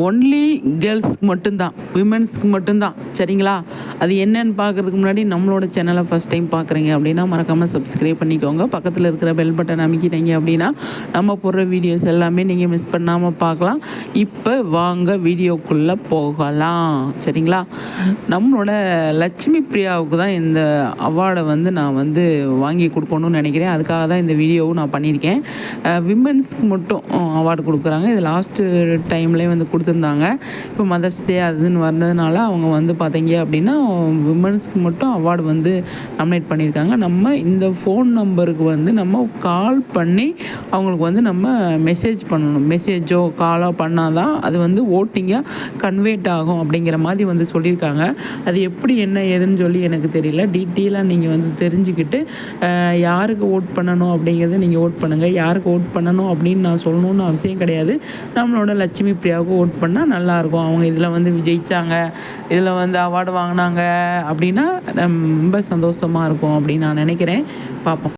Only கேர்ள்ஸ்க்கு மட்டும்தான், விமென்ஸ்க்கு மட்டும்தான். சரிங்களா? அது என்னன்னு பார்க்குறதுக்கு முன்னாடி நம்மளோட சேனலை ஃபஸ்ட் டைம் பார்க்குறீங்க அப்படின்னா மறக்காமல் சப்ஸ்கிரைப் பண்ணிக்கோங்க. பக்கத்தில் இருக்கிற பெல் பட்டன் அமைக்கிட்டீங்க அப்படின்னா நம்ம போடுற வீடியோஸ் எல்லாமே நீங்கள் மிஸ் பண்ணாமல் பார்க்கலாம். இப்போ வாங்க வீடியோக்குள்ளே போகலாம். சரிங்களா? நம்மளோட லட்சுமி பிரியாவுக்கு தான் இந்த அவார்டை நான் வாங்கி கொடுக்கணும்னு நினைக்கிறேன். அதுக்காக தான் இந்த வீடியோவும் நான் பண்ணியிருக்கேன். விமென்ஸ்க்கு மட்டும் அவார்டு கொடுக்குறாங்க. இது லாஸ்ட்டு டைம்லேயே கொடுத்துருந்தாங்க. இப்போ மதர்ஸ் டே அதுன்னு வந்ததுனால அவங்க பார்த்தீங்க அப்படின்னா விமன்ஸ்க்கு மட்டும் அவார்டு நாமினேட் பண்ணியிருக்காங்க. நம்ம இந்த ஃபோன் நம்பருக்கு நம்ம கால் பண்ணி அவங்களுக்கு நம்ம மெசேஜ் பண்ணணும். மெசேஜோ காலோ பண்ணால் தான் அது ஓட்டிங்காக கன்வேட் ஆகும் அப்படிங்கிற மாதிரி சொல்லியிருக்காங்க. அது எப்படி என்ன ஏதுன்னு சொல்லி எனக்கு தெரியல. டீட்டெயிலாக நீங்கள் தெரிஞ்சுக்கிட்டு யாருக்கு ஓட் பண்ணணும் அப்படிங்கிறத நீங்கள் ஓட் பண்ணுங்கள். யாருக்கு ஓட் பண்ணணும் அப்படின்னு நான் சொல்லணும்னு அவசியம் கிடையாது. நம்மளோட லட்சுமி பிரியாவுக்கு ஓட் பண்ணால் நல்லாயிருக்கும். அவங்க இதில் விஜயிச்சாங்க, இதில் அவார்டு வாங்கினாங்க அப்படின்னா ரொம்ப சந்தோஷமாக இருக்கும் அப்படின்னு நான் நினைக்கிறேன். பார்ப்போம்.